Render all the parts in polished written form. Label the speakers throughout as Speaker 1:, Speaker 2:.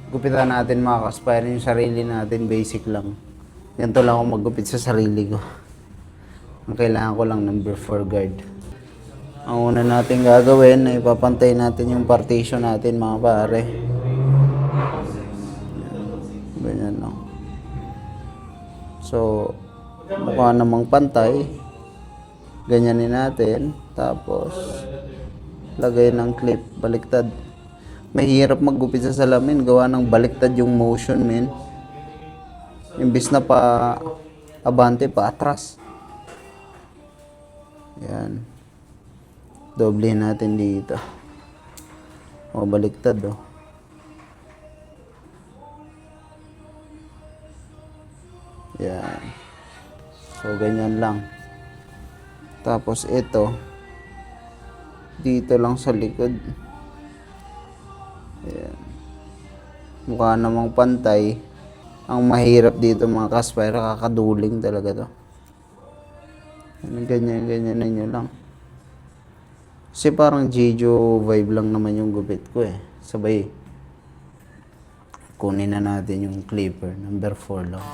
Speaker 1: Gupitan natin mga ka-aspire yung sarili natin, basic lang. Ganito lang ako maggupit sa sarili ko. Ang kailangan ko lang number 4 guard. Ang una natin gagawin ay ipapantay natin yung partition natin mga pare. Ganyan lang. So, mukha namang pantay. Ganyanin natin. Tapos, lagay ng clip, baliktad. Mahirap maggupit sa salamin, gawa ng baliktad yung motion, men. Imbis na pa abante, pa atras. Yan. Doblehin natin dito. O, baliktad, oh. Yan. So, ganyan lang. Tapos, ito. Dito lang sa likod. Ayan. Mukha namang pantay. Ang mahirap dito mga ka-aspire, kakaduling talaga to. Ganyan nyo lang. Kasi parang Jeju vibe lang naman yung gupit ko eh. Sabay, kunin na natin yung clipper. Number 4 lang.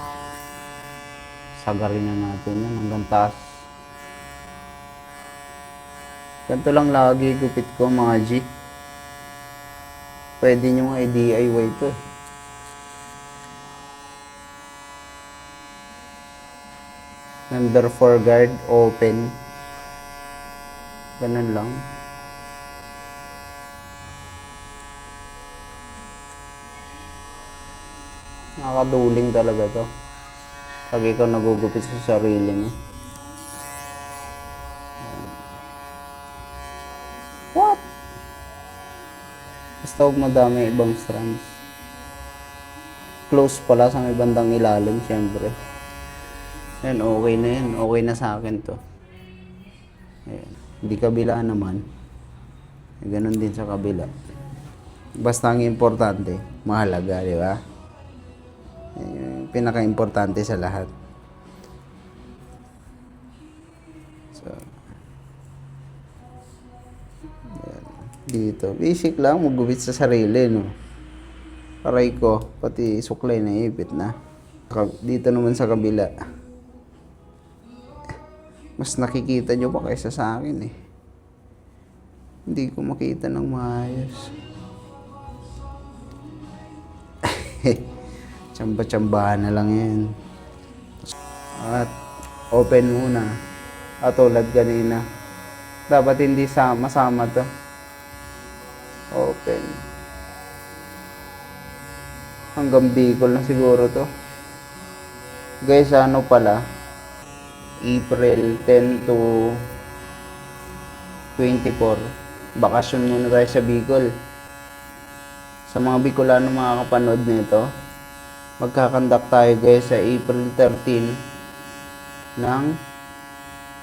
Speaker 1: Sagarin na natin yan hanggang taas. Ganito lang lagi gupit ko mga G. Pwede nyo nga i-DIY to eh. Number 4 guard, open. Ganun lang. Nakakaduling talaga to. Pag ikaw nagugupit sa sarili mo. What? Basta huwag madami ibang strands. Close pala sa may bandang ilalim, syempre. Yan, okay na yan. Okay na sa akin to. Ayan. Hindi kabila naman. Ganon din sa kabila. Basta ang importante, mahalaga, di ba? Yung pinaka-importante sa lahat. So, yan. Dito. Basic lang, magupit sa sarili, no? Aray ko, pati suklay na ipit na. Dito naman sa kabila. Mas nakikita nyo pa kaysa sa akin eh. Hindi ko makita ng maayos. Tsamba-tsambahan na lang yan. At open muna. At tulad kanina. Dapat hindi sama-sama to. Open. Hanggang Bicol na siguro to. Guys, ano pala? April 10 to 24. Bakasyon muna tayo sa Bicol. Sa mga Bicolano makakapanood nito, magkakandak tayo guys sa April 13 ng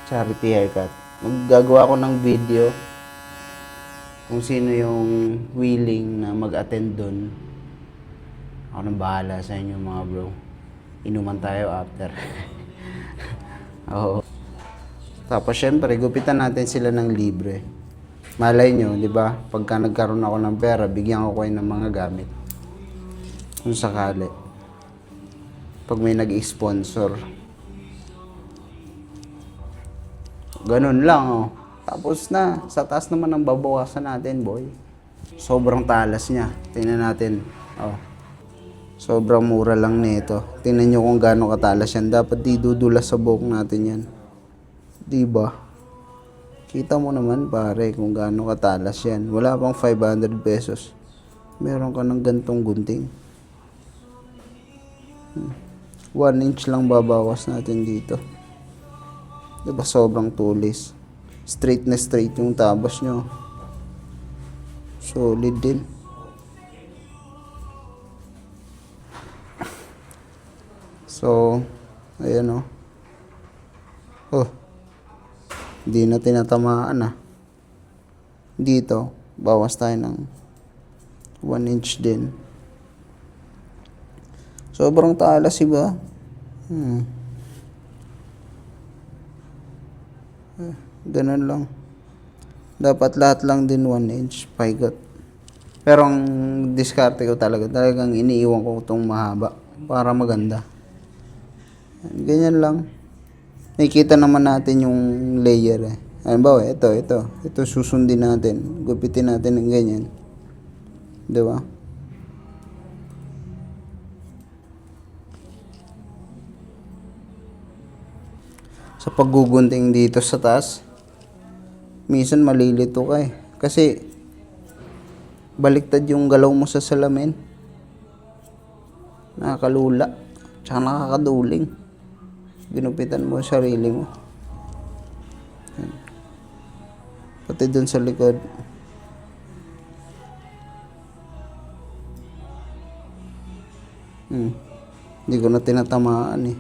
Speaker 1: charity haircut. Maggagawa ko ng video kung sino yung willing na mag-attend dun. Ako nang bahala sa inyo mga bro. Inuman tayo after. Oo. Tapos syempre, gupitan natin sila ng libre. Malay nyo, di ba? Pagka nagkaroon ako ng pera, bigyan ko kayo ng mga gamit. Kung sakali. Pag may nag-sponsor. Ganun lang, oh. Tapos na. Sa taas naman ang babawasan natin, boy. Sobrang talas niya. Tingnan natin. Oh. Sobrang mura lang nito. Tingnan nyo kung gaano katalas yan. Dapat di dudulas sa buhok natin yan. Diba? Kita mo naman pare kung gaano katalas yan. Wala pang 500 pesos. Meron ka ng gantong gunting. 1 inch lang babawas natin dito. Diba sobrang tulis. Straight na straight yung tabas nyo. Solid din. So, ayan o. Oh. Hindi na tinatamaan ah. Dito, bawas tayo ng 1 inch din. Sobrang talas iba. Ganun lang. Dapat lahat lang din 1 inch. Paigot. Pero ang diskarte ko talagang iniiwan ko itong mahaba para maganda. Ganyan lang. Nakikita naman natin yung layer eh. Halimbawa, ito susundin natin. Gupitin natin ng ganyan. Di ba? Sa paggugunting dito sa taas, minsan malilito ka eh. Kasi, baliktad yung galaw mo sa salamin. Nakakalula. Tsaka nakakaduling. Ginupitan mo sa sarili mo. Pati dun sa likod. Hindi ko na tinatamaan eh.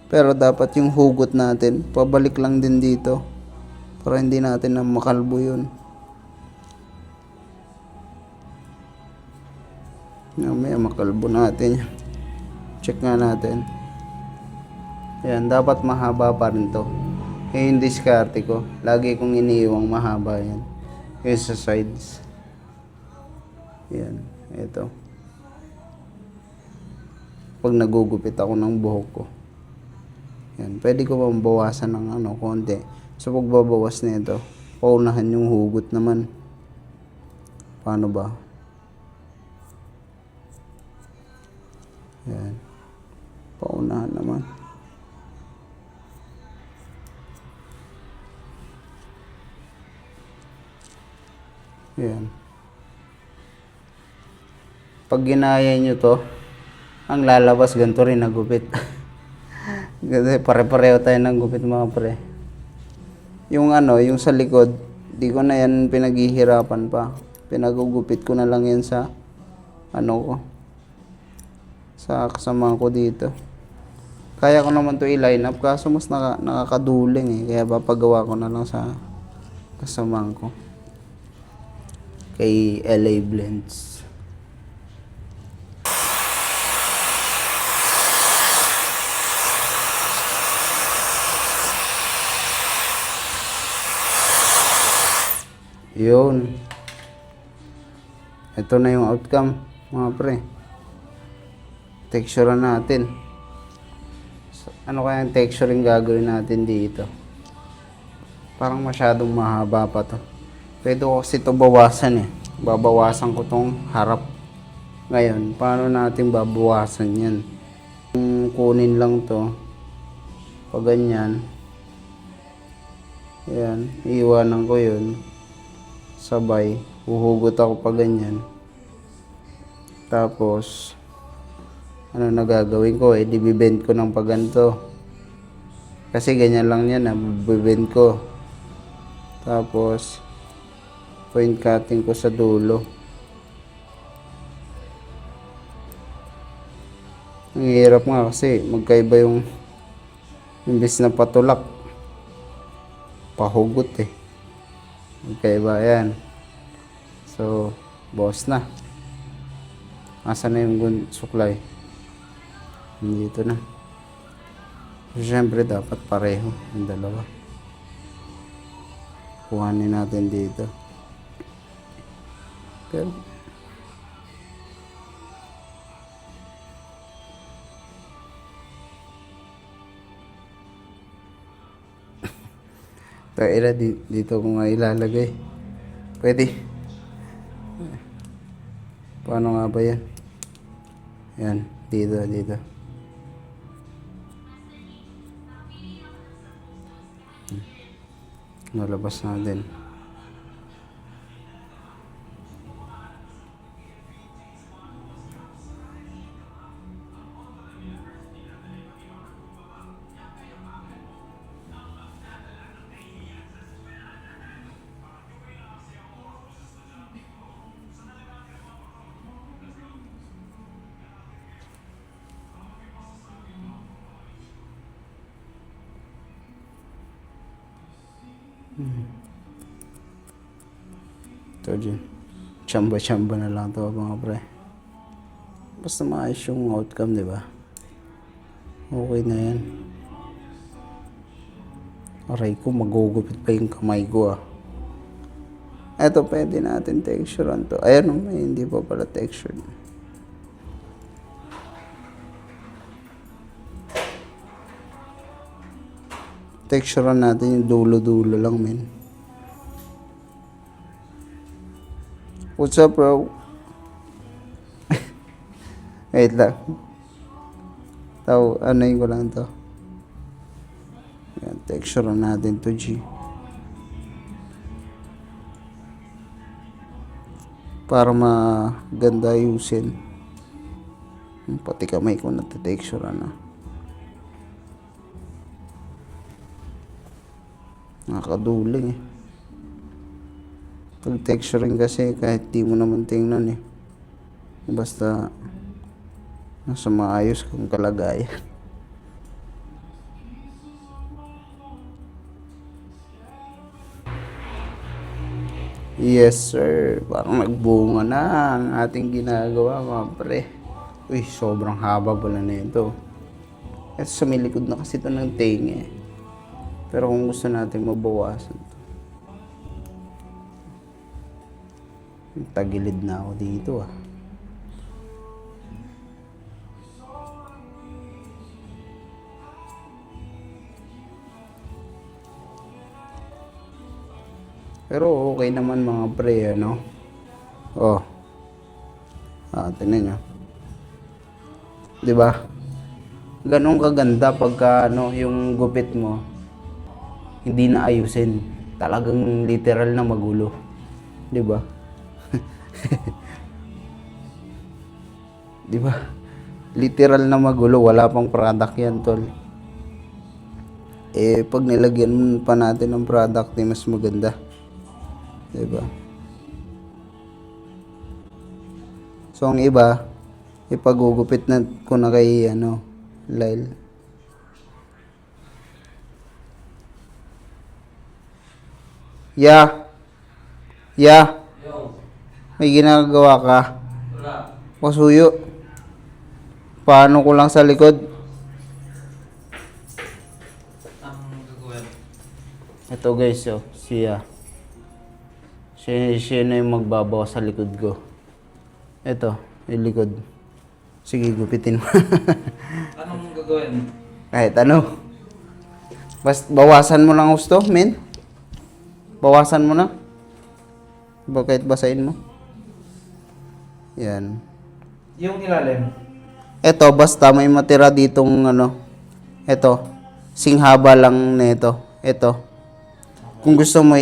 Speaker 1: Pero dapat yung hugot natin, pabalik lang din dito. Para hindi natin na makalbo yun. Mamaya makalbo natin. Check nga natin. Ayan, dapat mahaba pa rin to. Yung diskarte ko, lagi kong iniiwang mahaba yan. Yung sa sides. Ayan, ito. Pag nagugupit ako ng buhok ko. Yan, pwede ko bang bawasan ng konti. So pagbabawas nito, paunahan yung hugot naman. Paano ba? Yan. Paunahan naman. Yan. Pag ginaya nyo to, ang lalabas ganito rin na gupit. Kasi pare-pareho tayo ng gupit mga pre. Yung yung sa likod, di ko na yan pinaghihirapan pa. Pinagugupit ko na lang yan sa ko. Sa kasama ko dito. Kaya ko naman to i-line up kaso mas nakakaduling eh. Kaya papagawa ko na lang sa kasama ko. Kay LA Blends. Yun. Ito na yung outcome, mga pre. Texture natin. So, ano kaya yung texturing gagawin natin dito? Parang masyadong mahaba pa to. Pwede ko kasi ito bawasan eh. Babawasan ko tong harap. Ngayon, paano natin babawasan yan? Kunin lang to. Pag ganyan. Ayan, iiwanan ko yun. Sabay, uhugot ako pa ganyan. Tapos, ano na gagawin ko eh, di-bend ko ng paganto. Kasi ganyan lang yan, bibend ko. Tapos, point cutting ko sa dulo. Ang hirap nga kasi, magkaiba yung imbis na patulak, pahugot eh. Magkaiba yan. So, boss na. Asa na yung suklay? Dito na. So, syempre dapat pareho yung dalawa. Kuhanin natin dito. Pero tayo dito ko nga ilalagay. Pwede. Paano nga ba yan? Yan, dito. Nalabas natin. Ito dyan. Chamba-chamba na lang ito mga pre. Basta maayos yung outcome, di ba? Okay na yan. Aray ko, magugupit pa yung kamay ko ah. Eto, pwede natin texturean to. Ayan, may hindi pa pala textured. Texturean natin yung dulo-dulo lang, men. What's up, bro? Wait lang. Ano ko lang to. Ayan, texturean natin to, G. Para maganda ayusin. Pati kamay ko natitexturean na. Nakakaduling eh. Pag texturing kasi kahit di mo naman tingnan eh. Basta nasa maayos kang kalagayan. Yes sir, parang nagbunga na ang ating ginagawa mga pre. Uy, sobrang haba pala na ito. Ito sa may likod na kasi ito ng tenga eh. Pero kung gusto natin mabawasan to, tagilid na ako dito ah. Pero okay naman mga pre, ano? Oh. Tingnan nyo. Diba? Ganun kaganda pagka ano, yung gupit mo hindi na ayusin. Talagang literal na magulo. Diba? Diba? Literal na magulo. Wala pang product yan, tol. Eh, pag nilagyan pa natin ng product, eh, mas maganda. Diba? So, ang iba, ipagugupit na ko na kay, ano, Lyle. Yeah. Yeah. May ginagawa ka? Wala. Pasuyo. Paano ko lang sa likod? Ang gagawin? Ito guys, oh. Siya na yung magbabawa sa likod ko. Ito, yung likod. Sige, gupitin mo.
Speaker 2: Anong gagawin?
Speaker 1: Kahit ano. Bawasan mo lang gusto, men. Bawasan mo na. Kahit basahin mo. Yan.
Speaker 2: Yung ilalim?
Speaker 1: Ito, basta may matira ditong ano. Ito. Singhaba lang nito. Ito. Kung gusto mo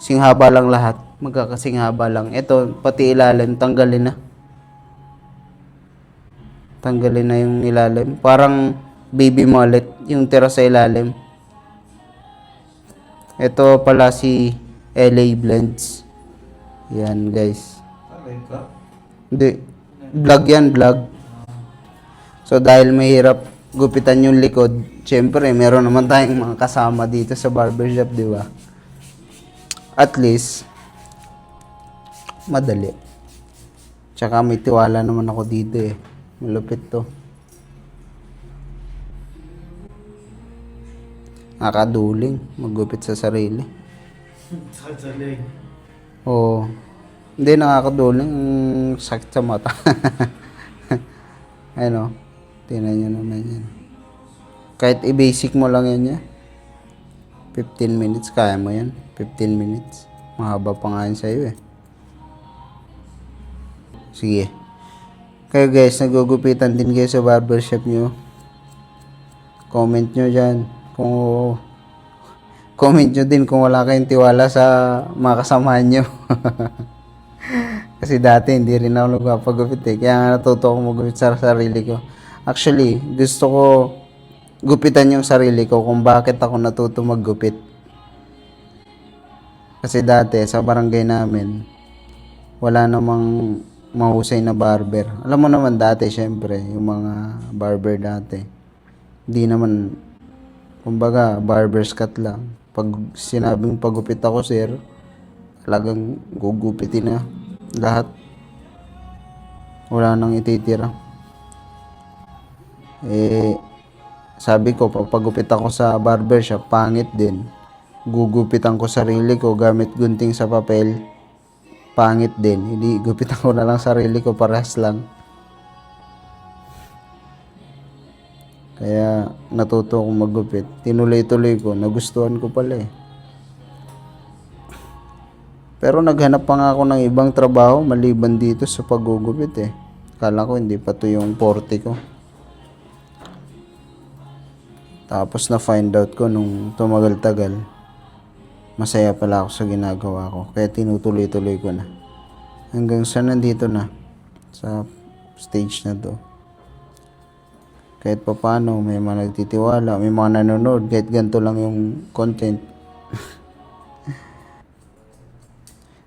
Speaker 1: singhaba lang lahat. Magkakasinghaba lang. Ito, pati ilalim, tanggalin na. Tanggalin na yung ilalim. Parang baby mullet, yung tira sa ilalim. Ito pala si LA Blends. Yan, guys.
Speaker 2: Alay ka?
Speaker 1: Hindi. Vlog yan, vlog. So, dahil mahirap gupitan yung likod, syempre, meron naman tayong mga kasama dito sa barbershop, di ba? At least, madali. Tsaka may tiwala naman ako dito eh. Malupit to. Nakaduling. Maggupit sa sarili.
Speaker 2: Sadaling.
Speaker 1: Oo. Hindi, nakakaduling. Sakit sa mata. Ayun o. Tingnan nyo naman yan. Kahit i-basic mo lang yan 15 minutes. Kaya mo yan. 15 minutes. Mahaba pa nga yun sa'yo eh. Sige. Kayo guys, nagugupitan din kayo sa barbershop nyo. Comment nyo dyan. Comment nyo din kung wala kayong tiwala sa mga kasamahan nyo. Kasi dati hindi rin ako nagpapagupit eh. Kaya nga natuto ako magupit sa sarili ko. Actually, gusto ko gupitan yung sarili ko kung bakit ako natuto maggupit. Kasi dati sa barangay namin, wala namang mahusay na barber. Alam mo naman dati, syempre, yung mga barber dati. Hindi naman, kumbaga, barber's cut lang. Pag sinabing pagupit ako, sir, talagang gugupitin na lahat. Wala nang ititira. Sabi ko, pag pagupit ako sa barbershop, pangit din. gugupitan ko sarili ko gamit gunting sa papel, pangit din. Hindi, gupitan ko na lang sarili ko, parehas lang. Kaya natuto akong maggupit. Tinuloy-tuloy ko, nagustuhan ko pala eh. Pero naghanap pa nga ako ng ibang trabaho maliban dito sa paggugupit eh. Kala ko hindi pa to yung forte ko. Tapos na find out ko nung tumagal-tagal, masaya pala ako sa ginagawa ko. Kaya tinutuloy-tuloy ko na. Hanggang sa nandito na sa stage na to. Kahit pa paano, may mga nagtitiwala, may mga nanonood, kahit ganito lang yung content.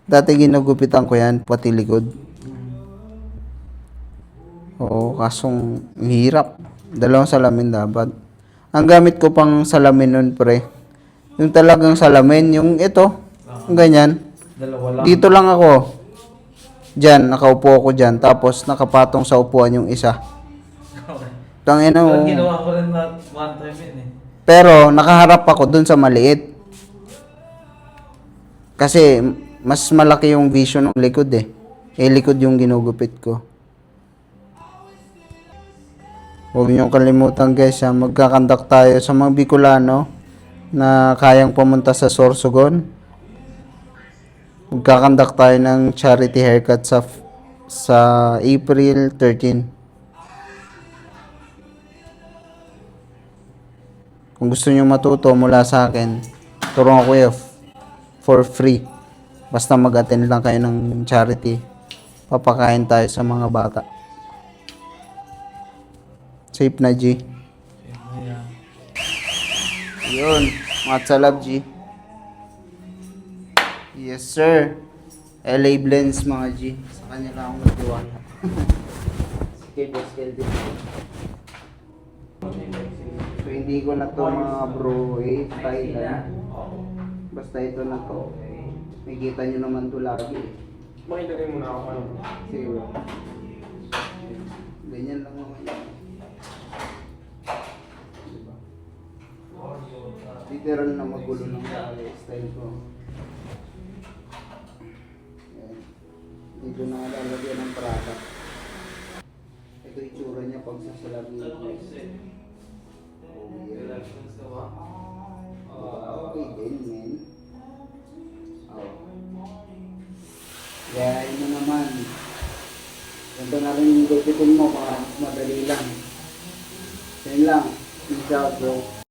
Speaker 1: Dati ginugupitan ko yan, pati likod. Oo, kasong hirap. 2 salamin dapat. Ang gamit ko pang salamin nun, pre. Yung talagang salamin, yung ito, yung ganyan.
Speaker 2: Dalawa lang.
Speaker 1: Dito lang ako. Diyan, nakaupo ako dyan. Tapos nakapatong sa upuan yung isa. Tangina mo.
Speaker 2: Ginawa ko rin na one time yun eh.
Speaker 1: Pero nakaharap ako dun sa maliit. Kasi mas malaki yung vision ng likod eh. Likod yung ginugupit ko. Huwag niyong kalimutan guys, magkakandak tayo sa mga Bicolano na kayang pumunta sa Sorsogon. Magkakandak tayo ng charity haircut sa April 13. Kung gusto niyo matuto mula sa akin, turuan ko kayo for free. Basta mag-attend lang kayo ng charity. Papakain tayo sa mga bata. Safe na, G. Yun. Matsalab, G. Yes, sir. LA Blends, mga G. Sa kanya lang akong nagtiwala. Sige, boss, Kelvin. So, hindi ko na to mga bro, Thailand. Basta ito na to. Nakikita nyo naman to lagi.
Speaker 3: Makilagay mo na ako ano.
Speaker 1: Sige bro. Ganyan lang naman yun. Diba? Literal na magulo ng style ko. Ayan. Dito na lalagyan ng prata. Ito itsura niya pag sasalagin ko. Okay din, men. Kaya mo naman. Ganito na rin yung gupitin mo para mas madali lang.